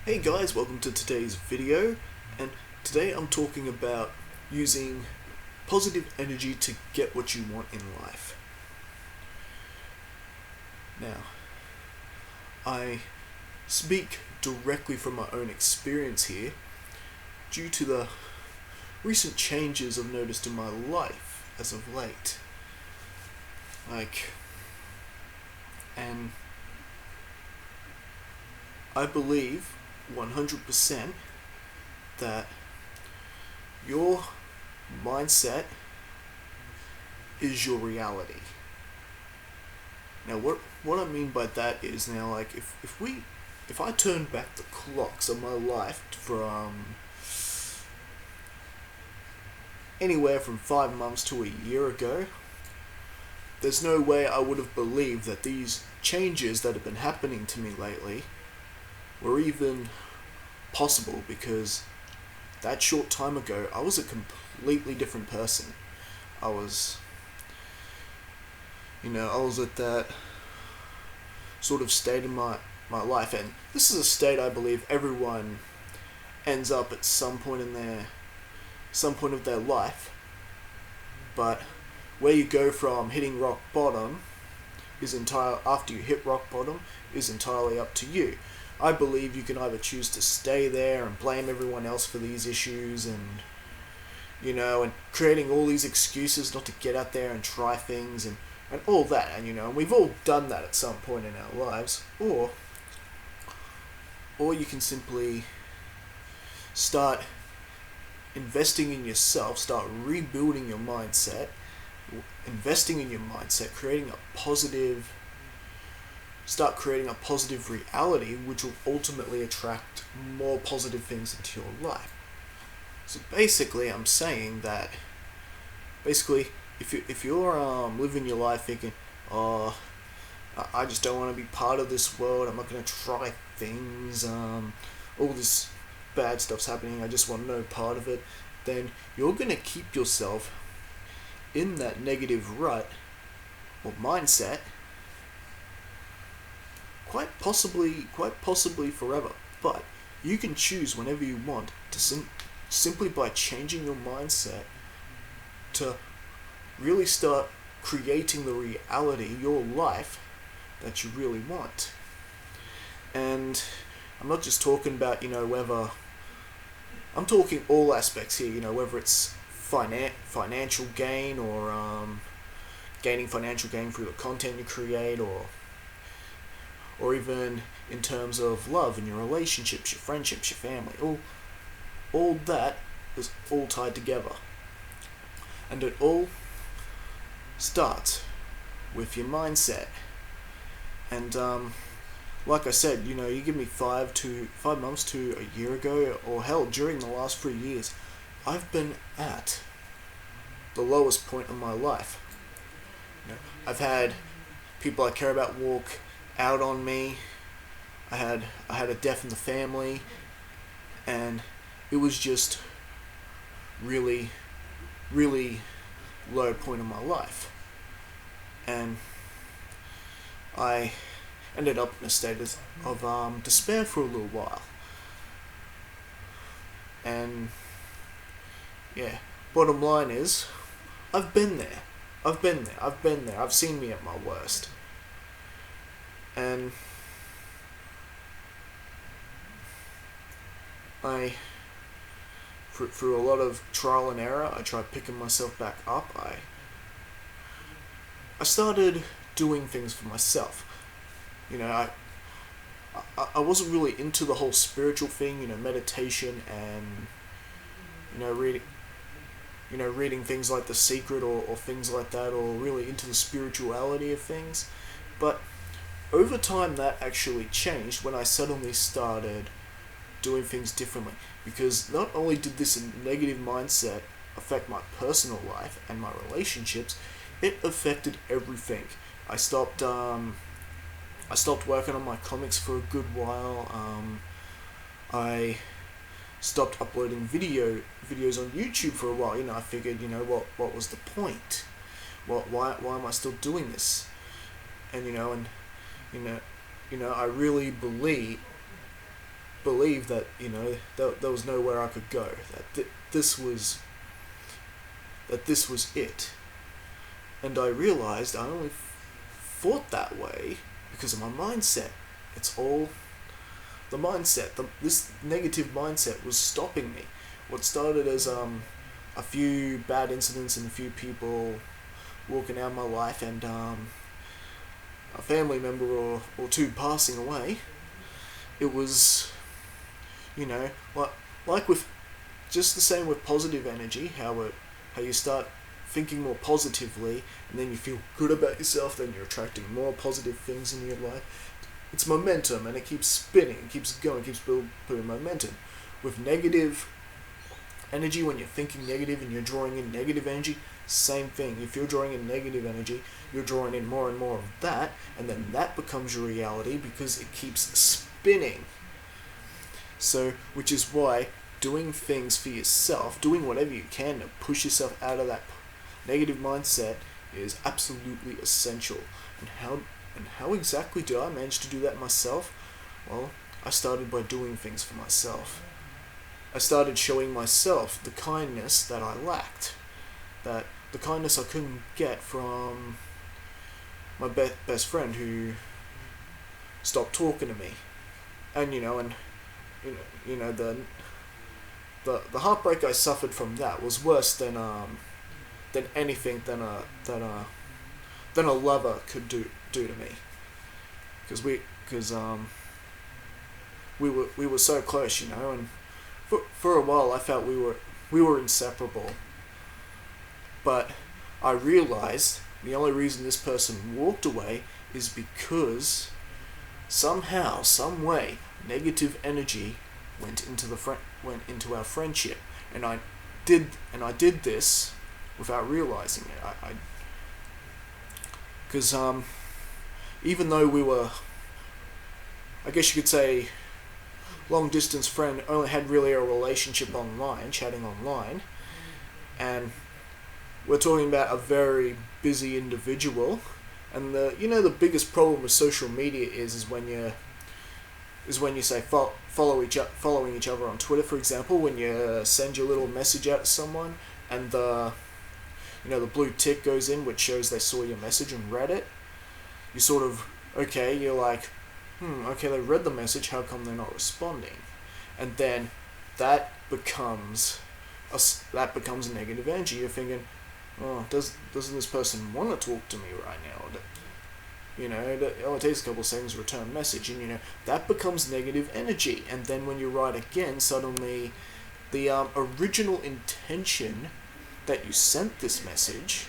Hey guys, welcome to today's video, and today I'm talking about using positive energy to get what you want in life. Now, I speak directly from my own experience here due to the recent changes I've noticed in my life as of late. And I believe 100% that your mindset is your reality. Now what I mean by that is now if I turn back the clocks of my life from anywhere from 5 months to a year ago, there's no way I would have believed that these changes that have been happening to me lately were even possible, because that short time ago I was a completely different person. I was at that sort of state in my life, and this is a state I believe everyone ends up at some point of their life, but where you go from hitting rock bottom after you hit rock bottom is entirely up to you. I believe you can either choose to stay there and blame everyone else for these issues and creating all these excuses not to get out there and try things and all that, and we've all done that at some point in our lives, or you can simply start investing in yourself, start rebuilding your mindset, investing in your mindset, start creating a positive reality, which will ultimately attract more positive things into your life. So basically, I'm saying that if you're living your life thinking, oh, I just don't want to be part of this world, I'm not going to try things, all this bad stuff's happening, I just want no part of it, then you're going to keep yourself in that negative rut or mindset quite possibly forever. But you can choose whenever you want to simply by changing your mindset to really start creating the reality, your life, that you really want. And I'm not just talking about whether I'm talking all aspects here, whether it's financial gain or gaining financial gain through the content you create, or even in terms of love and your relationships, your friendships, your family. All that is all tied together. And it all starts with your mindset. And like I said, you give me 5 months to a year ago, or hell, during the last 3 years, I've been at the lowest point of my life. I've had people I care about walk out on me. I had a death in the family, and it was just really, really low point in my life. And I ended up in a state of despair for a little while. And yeah, bottom line is, I've been there. I've seen me at my worst. And through a lot of trial and error, I tried picking myself back up. I started doing things for myself. I wasn't really into the whole spiritual thing, meditation and reading things like The Secret or things like that, or really into the spirituality of things. But over time, that actually changed when I suddenly started doing things differently. Because not only did this negative mindset affect my personal life and my relationships, it affected everything. I stopped working on my comics for a good while. I stopped uploading videos on YouTube for a while. I figured, what was the point? Why am I still doing this? And I really believe believe that there was nowhere I could go. This was it, and I realized I only thought that way because of my mindset. It's all the mindset. This negative mindset was stopping me. What started as a few bad incidents and a few people walking out of my life and a family member or two passing away, it was, like with just the same with positive energy, how you start thinking more positively and then you feel good about yourself, then you're attracting more positive things in your life. It's momentum and it keeps spinning, it keeps going, it keeps building momentum. With negative energy, when you're thinking negative and you're drawing in negative energy, same thing. If you're drawing in negative energy, you're drawing in more and more of that, and then that becomes your reality because it keeps spinning. So, which is why doing things for yourself, doing whatever you can to push yourself out of that negative mindset is absolutely essential. And how exactly did I manage to do that myself? Well, I started by doing things for myself. I started showing myself the kindness that I lacked, that the kindness I couldn't get from my best friend who stopped talking to me, and the heartbreak I suffered from that was worse than anything than a lover could do to me, because we were so close, and for a while I felt we were inseparable. But I realized the only reason this person walked away is because somehow, some way, negative energy went into our friendship, and I did this without realizing it. Because even though we were, I guess you could say, long distance friend, only had really a relationship online, chatting online, and we're talking about a very busy individual, and the biggest problem with social media is when you say following each other on Twitter, for example, when you send your little message out to someone and the blue tick goes in, which shows they saw your message and read it. You sort of, you're like, okay, they read the message, how come they're not responding? And then that becomes negative energy. You're thinking, oh, doesn't this person want to talk to me right now? It takes a couple of seconds to return message, and that becomes negative energy. And then when you write again, suddenly the original intention that you sent this message,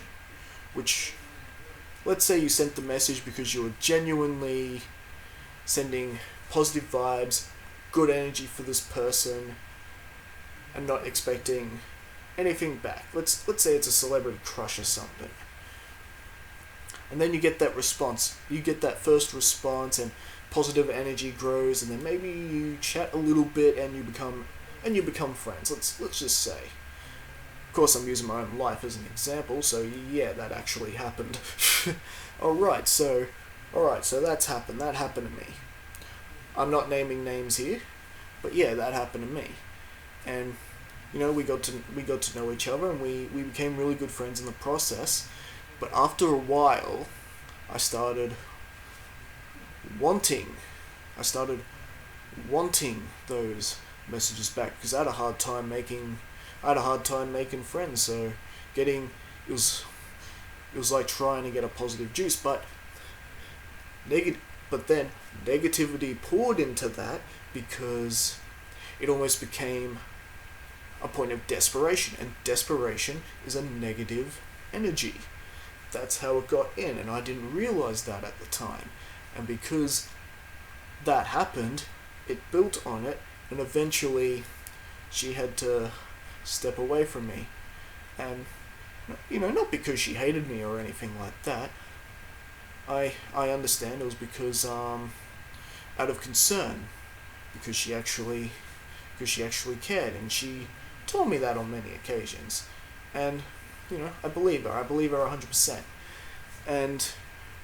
which, let's say you sent the message because you were genuinely sending positive vibes, good energy for this person, and not expecting anything back. Let's say it's a celebrity crush or something. And then you get that response. You get that first response, and positive energy grows, and then maybe you chat a little bit, and you become friends. Let's just say. Of course, I'm using my own life as an example, so yeah, that actually happened. Alright, so that's happened. That happened to me. I'm not naming names here, but yeah, that happened to me. And we got to know each other, and we became really good friends in the process. But after a while, I started wanting those messages back, because I had a hard time making friends. So it was like trying to get a positive juice, but then negativity poured into that, because it almost became a point of desperation, and desperation is a negative energy. That's how it got in, and I didn't realize that at the time. And because that happened, it built on it, and eventually she had to step away from me. And not because she hated me or anything like that. I understand it was because out of concern, because she actually cared, and she told me that on many occasions. And I believe her 100%.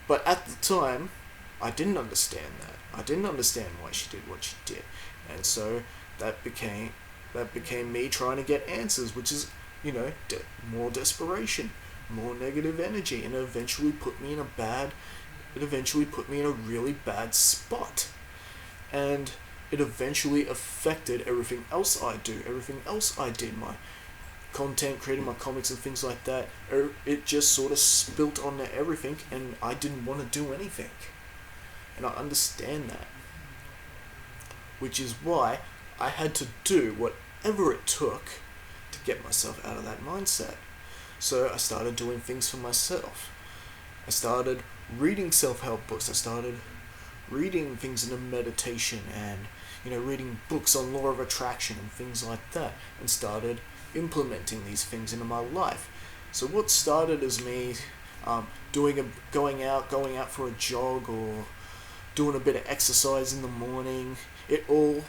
But at the time, I didn't understand that. I didn't understand why she did what she did. And so that became me trying to get answers, which is, more desperation, more negative energy, and it eventually put me in a really bad spot. And it eventually affected everything else I do, everything else I did, my content, creating my comics and things like that. It just sort of spilt onto everything, and I didn't want to do anything. And I understand that. Which is why I had to do whatever it took to get myself out of that mindset. So I started doing things for myself. I started reading self-help books. I started reading things in meditation and, reading books on law of attraction and things like that, and started implementing these things into my life. So what started as me going out for a jog or doing a bit of exercise in the morning, it all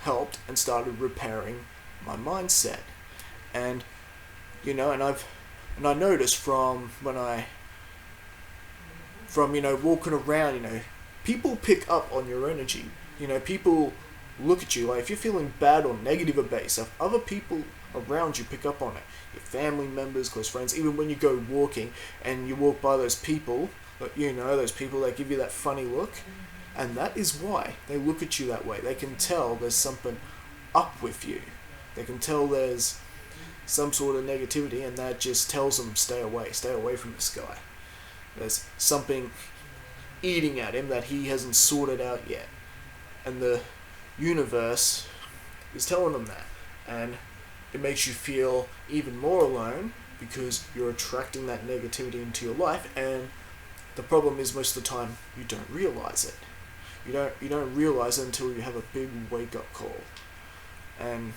helped and started repairing my mindset. And and I noticed from walking around, people pick up on your energy. People look at you. Like, if you're feeling bad or negative about yourself, other people around you pick up on it. Your family members, close friends, even when you go walking and you walk by those people, those people that give you that funny look. And that is why they look at you that way. They can tell there's something up with you. They can tell there's some sort of negativity, and that just tells them, stay away from this guy. There's something eating at him that he hasn't sorted out yet. And the universe is telling them that. And it makes you feel even more alone because you're attracting that negativity into your life, and the problem is most of the time you don't realize it. You don't realize it until you have a big wake-up call. And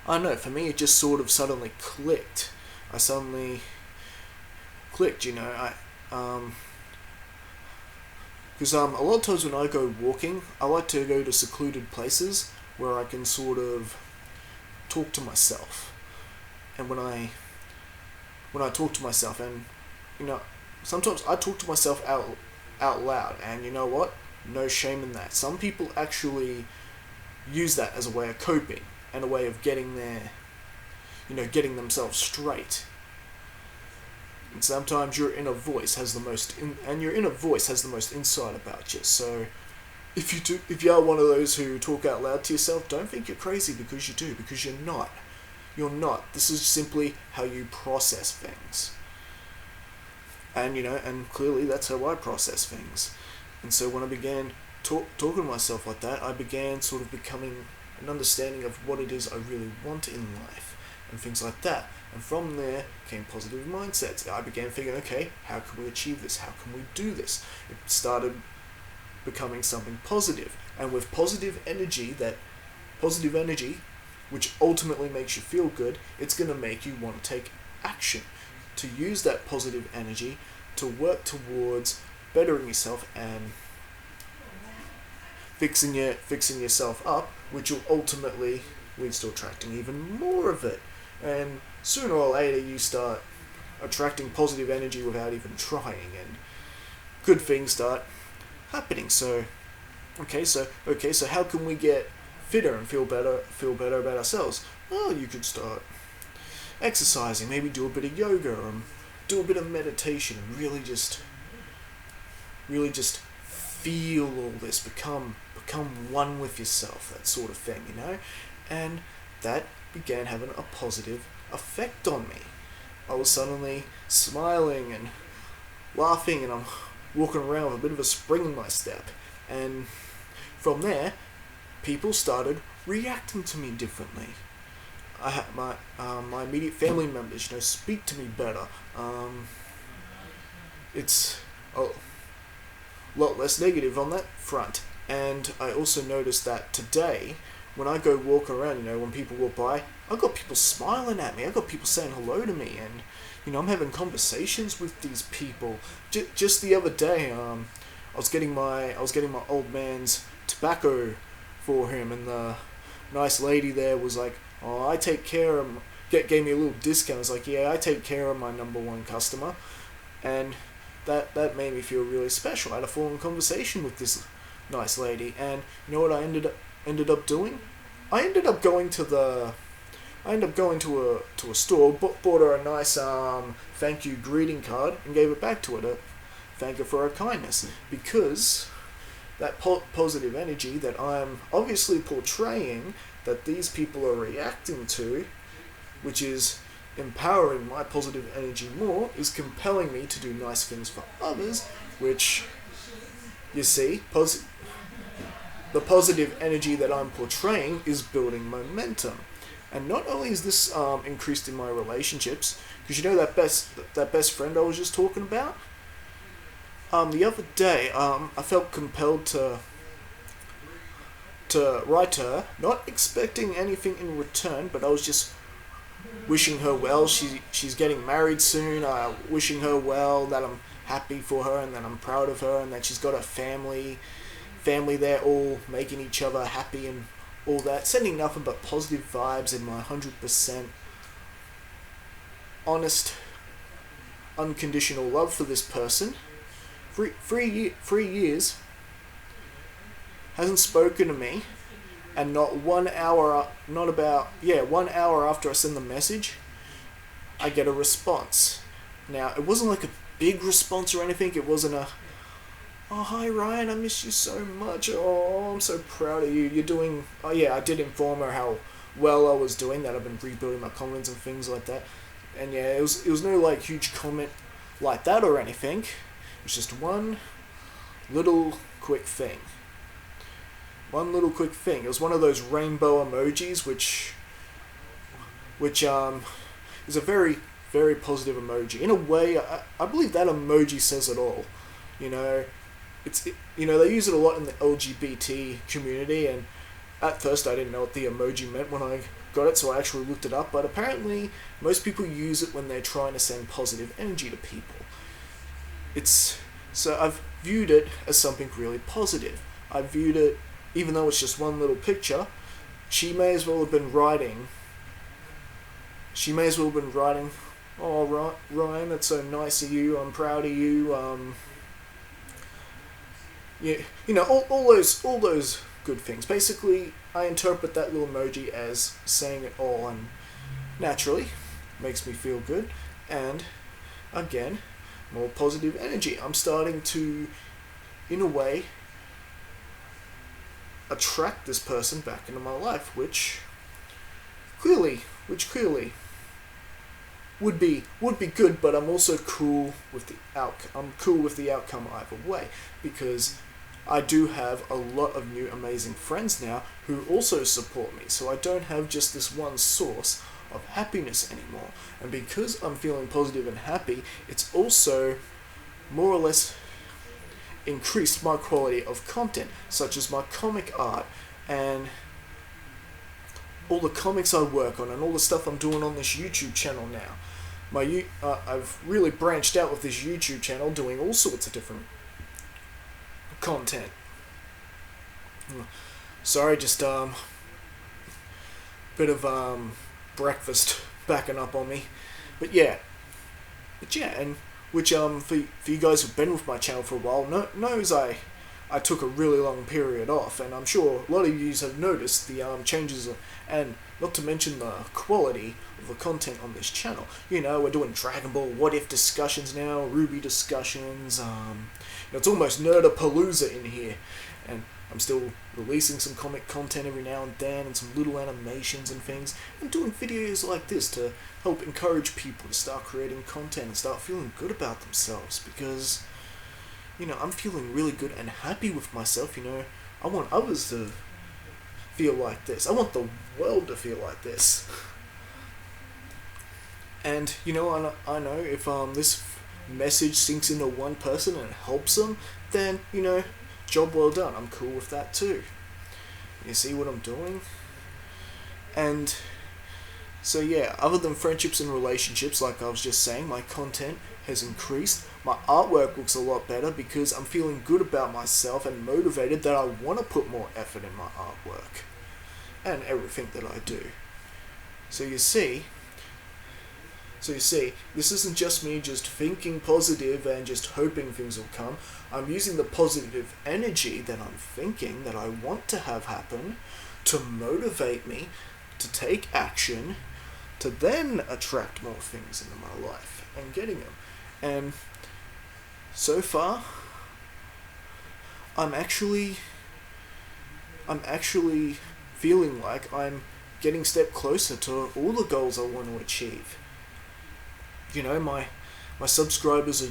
I don't know, for me it just sort of suddenly clicked. I suddenly clicked, because a lot of times when I go walking, I like to go to secluded places where I can sort of talk to myself. And when I talk to myself, and sometimes I talk to myself out loud, and you know what? No shame in that. Some people actually use that as a way of coping and a way of getting themselves straight. And sometimes your inner voice has the most insight about you. So if you are one of those who talk out loud to yourself, don't think you're crazy because you do, because you're not. You're not. This is simply how you process things. And and clearly that's how I process things. And so when I began talking to myself like that, I began sort of becoming an understanding of what it is I really want in life and things like that. And from there came positive mindsets. I began thinking, okay, how can we achieve this? How can we do this? It started becoming something positive. And with positive energy, which ultimately makes you feel good, it's going to make you want to take action, to use that positive energy to work towards bettering yourself and fixing yourself up, which will ultimately lead to attracting even more of it. And sooner or later you start attracting positive energy without even trying, and good things start happening. So how can we get fitter and feel better about ourselves? Well, you could start exercising, maybe do a bit of yoga, or do a bit of meditation, and really just feel all this, become one with yourself, that sort of thing, and that began having a positive effect on me. I was suddenly smiling and laughing, and I'm walking around with a bit of a spring in my step, and from there people started reacting to me differently. I had my immediate family members, speak to me better. It's a lot less negative on that front. And I also noticed that today, when I go walk around, when people walk by, I've got people smiling at me. I've got people saying hello to me, and I'm having conversations with these people. Just the other day, I was getting my old man's tobacco for him, and the nice lady there was like, "Oh, I take care of him." Gave me a little discount. I was like, "Yeah, I take care of my number one customer," and that made me feel really special. I had a full-on conversation with nice lady. And you know what I ended up doing? I ended up going to a store, bought her a nice thank you greeting card, and gave it back to her to thank her for her kindness, because that positive energy that I'm obviously portraying, that these people are reacting to, which is empowering my positive energy more, is compelling me to do nice things for others, which, you see, the positive energy that I'm portraying is building momentum. And not only is this increased in my relationships, because you know that best friend I was just talking about? The other day, I felt compelled to write to her, not expecting anything in return, but I was just wishing her well. She's getting married soon. Wishing her well, that I'm happy for her and that I'm proud of her and that she's got a family there, all making each other happy and all that. Sending nothing but positive vibes and my 100% honest, unconditional love for this person. 3 years, hasn't spoken to me, and not 1 hour, 1 hour after I send the message, I get a response. Now, it wasn't like a big response or anything. It wasn't a, oh, hi Ryan, I miss you so much. Oh, I'm so proud of you. You're doing, oh yeah, I did inform her how well I was doing, that I've been rebuilding my confidence and things like that. And yeah, it was no like huge comment like that or anything. It was just one little quick thing. It was one of those rainbow emojis, which is a very, very positive emoji. In a way, I believe that emoji says it all. You know, they use it a lot in the LGBT community, and at first I didn't know what the emoji meant when I got it, so I actually looked it up, but apparently most people use it when they're trying to send positive energy to people. So I've viewed it as something really positive. I viewed it, even though it's just one little picture, she may as well have been writing, oh, Ryan, that's so nice of you, I'm proud of you, all those good things. Basically, I interpret that little emoji as saying it all, and naturally, makes me feel good, and again, more positive energy. I'm starting to, in a way, attract this person back into my life, which clearly would be good, but I'm also cool with the outcome. I'm cool with the outcome either way, because I do have a lot of new amazing friends now who also support me, so I don't have just this one source of happiness anymore. And because I'm feeling positive and happy, it's also more or less increased my quality of content, such as my comic art and all the comics I work on and all the stuff I'm doing on this YouTube channel now. I've really branched out with this YouTube channel, doing all sorts of different content. Sorry, just bit of breakfast backing up on me, but yeah, and which for you guys who've been with my channel for a while knows I took a really long period off, and I'm sure a lot of you have noticed the changes, and not to mention the quality of the content on this channel. You know, we're doing Dragon Ball What If discussions now, Ruby discussions, it's almost Nerdapalooza in here, and I'm still releasing some comic content every now and then, and some little animations and things, and doing videos like this to help encourage people to start creating content and start feeling good about themselves, because, I'm feeling really good and happy with myself. I want others to feel like this. I want the world to feel like this. And, I know if this message sinks into one person and helps them, then, job well done. I'm cool with that too. You see what I'm doing? And so yeah, other than friendships and relationships, like I was just saying, my content has increased. My artwork looks a lot better because I'm feeling good about myself and motivated that I want to put more effort in my artwork and everything that I do. So you see, So you see, this isn't just me just thinking positive and just hoping things will come. I'm using the positive energy that I'm thinking, that I want to have happen, to motivate me to take action, to then attract more things into my life and getting them. And so far, I'm actually feeling like I'm getting a step closer to all the goals I want to achieve. You know, my subscribers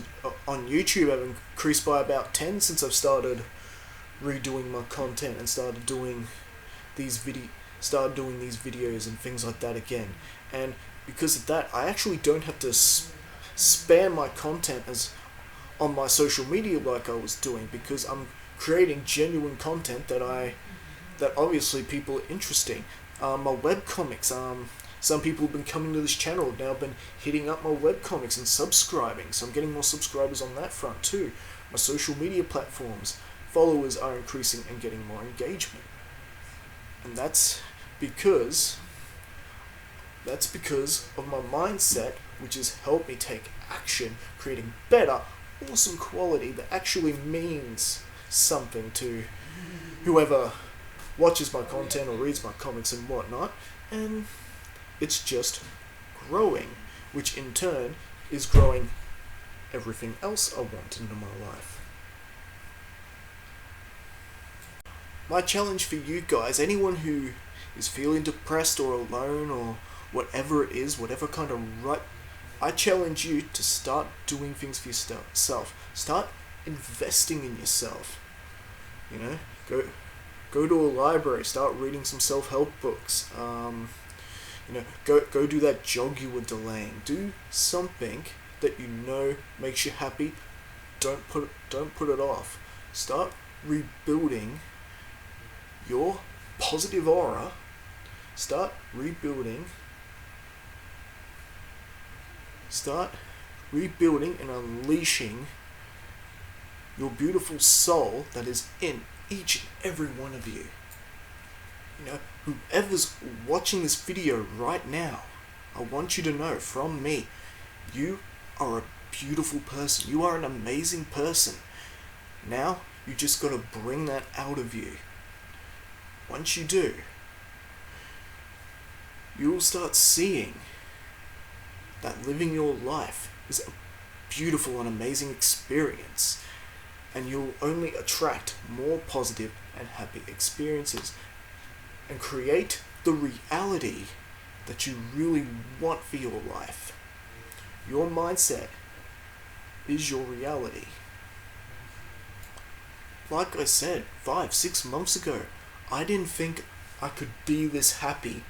on YouTube have increased by about 10 since I've started redoing my content and started doing these videos and things like that again. And because of that, I actually don't have to spam my content as on my social media like I was doing, because I'm creating genuine content that obviously people are interesting. My webcomics, some people have been coming to this channel, have now been hitting up my webcomics and subscribing, so I'm getting more subscribers on that front too. My social media platforms, followers are increasing and getting more engagement. And that's because of my mindset, which has helped me take action, creating better, awesome quality that actually means something to whoever watches my content or reads my comics and whatnot. And it's just growing, which in turn is growing everything else I want into my life. My challenge for you guys, anyone who is feeling depressed or alone or whatever it is, whatever kind of rut, I challenge you to start doing things for yourself. Start investing in yourself. You know, go to a library, start reading some self-help books. Go do that jog you were delaying. Do something that you know makes you happy. Don't put it off. Start rebuilding your positive aura. Start rebuilding and unleashing your beautiful soul that is in each and every one of you. You know, whoever's watching this video right now, I want you to know from me, you are a beautiful person. You are an amazing person. Now, you just got to bring that out of you. Once you do, you will start seeing that living your life is a beautiful and amazing experience, and you'll only attract more positive and happy experiences and create the reality that you really want for your life. Your mindset is your reality. Like I said 5-6 months ago, I didn't think I could be this happy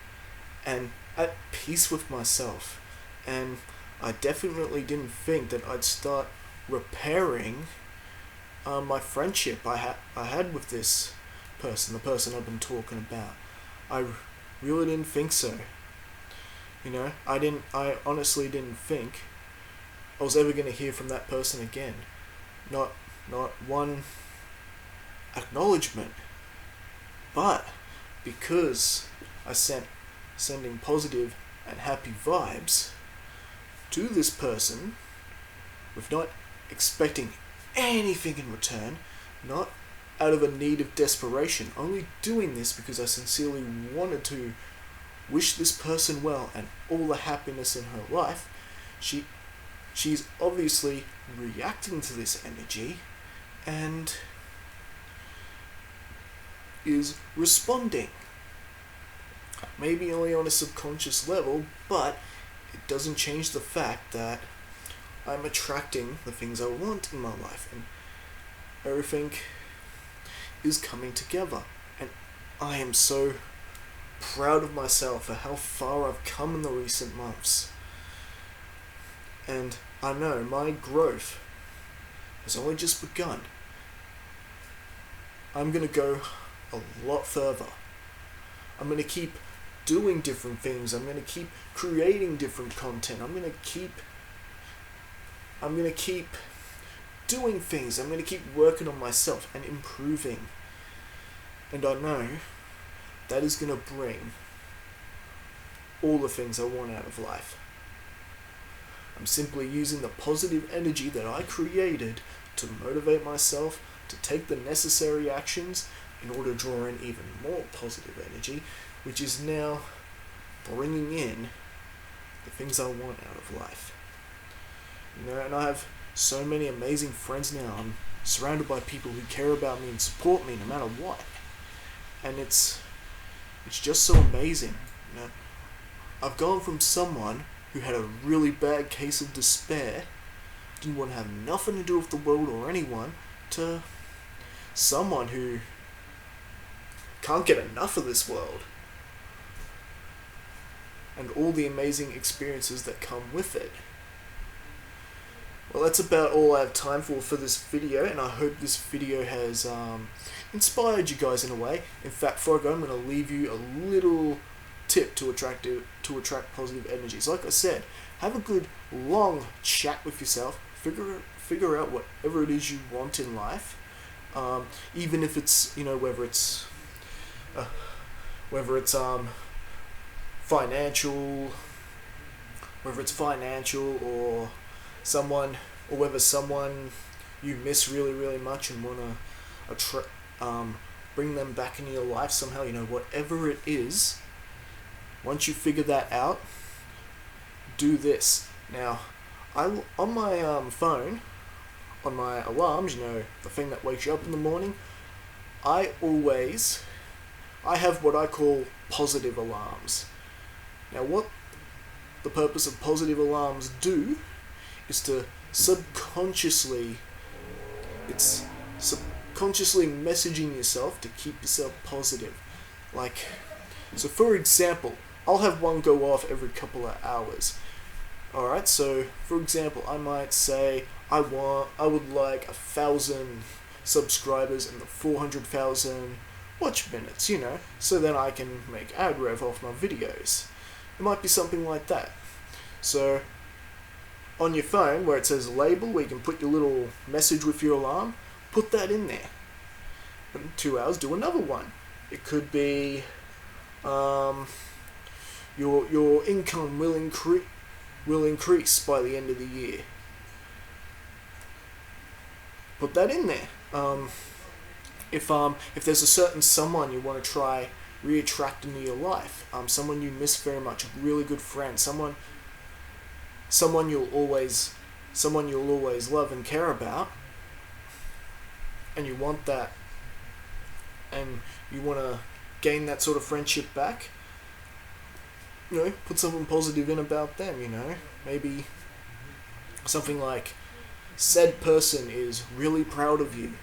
and at peace with myself, and I definitely didn't think that I'd start repairing my friendship I had with this person, the person I've been talking about. I really didn't think so. You know, I honestly didn't think I was ever going to hear from that person again. Not one acknowledgement. But because I sending positive and happy vibes to this person with not expecting anything in return, not out of a need of desperation, only doing this because I sincerely wanted to wish this person well and all the happiness in her life, she's obviously reacting to this energy and is responding. Maybe only on a subconscious level, but it doesn't change the fact that I'm attracting the things I want in my life, and everything is coming together. And I am so proud of myself for how far I've come in the recent months. And I know my growth has only just begun. I'm going to go a lot further. I'm going to keep doing different things. I'm going to keep creating different content. I'm going to keep doing things. I'm going to keep working on myself and improving. And I know that is going to bring all the things I want out of life. I'm simply using the positive energy that I created to motivate myself to take the necessary actions in order to draw in even more positive energy, which is now bringing in the things I want out of life. And I have so many amazing friends now. I'm surrounded by people who care about me and support me no matter what. And it's just so amazing. I've gone from someone who had a really bad case of despair, didn't want to have nothing to do with the world or anyone, to someone who can't get enough of this world and all the amazing experiences that come with it. Well, that's about all I have time for this video, and I hope this video has inspired you guys in a way. In fact, before I go, I'm going to leave you a little tip to attract positive energies. Like I said, have a good long chat with yourself. Figure out whatever it is you want in life, even if it's whether it's financial, or someone, or whether someone you miss really, really much and want to bring them back into your life somehow. Whatever it is. Once you figure that out, do this. Now, on my phone, on my alarms, the thing that wakes you up in the morning, I have what I call positive alarms. Now, what the purpose of positive alarms do is to subconsciously messaging yourself to keep yourself positive. So for example, I'll have one go off every couple of hours. Alright, so for example, I might say I would like 1,000 subscribers and the 400,000 watch minutes, so then I can make ad rev off my videos. It might be something like that. So on your phone, where it says label, where you can put your little message with your alarm, put that in there. In 2 hours, do another one. It could be your income will increase by the end of the year. Put that in there. If there's a certain someone you want to try re-attract into your life, someone you miss very much, a really good friend, someone you'll always love and care about, and you want that, and you want to gain that sort of friendship back, put something positive in about them, maybe something like, said person is really proud of you,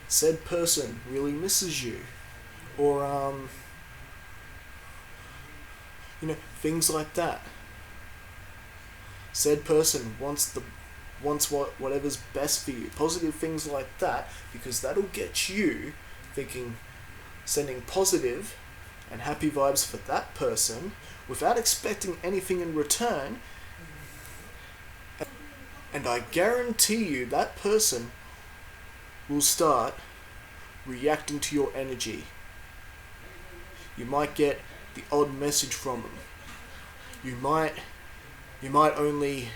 said person really misses you, or things like that. Said person wants whatever's best for you. Positive things like that, because that'll get you thinking, sending positive and happy vibes for that person without expecting anything in return. And I guarantee you that person will start reacting to your energy. You might get the odd message from them. You might only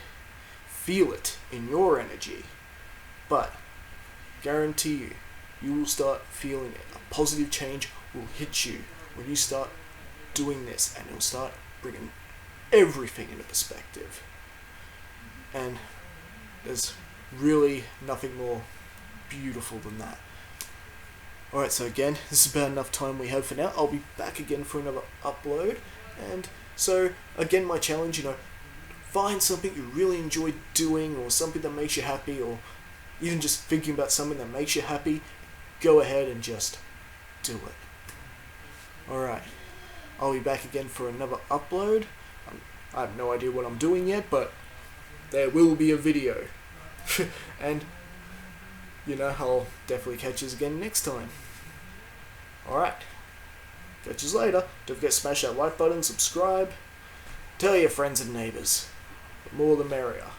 feel it in your energy, but guarantee you will start feeling it. A positive change will hit you when you start doing this, and it'll start bringing everything into perspective. And there's really nothing more beautiful than that. Alright, so again, this is about enough time we have for now. I'll be back again for another upload. And so, again, my challenge, find something you really enjoy doing, or something that makes you happy, or even just thinking about something that makes you happy. Go ahead and just do it. Alright, I'll be back again for another upload. I have no idea what I'm doing yet, but there will be a video. And, I'll definitely catch you again next time. Alright, catch you later. Don't forget to smash that like button, subscribe, tell your friends and neighbours. The more the merrier.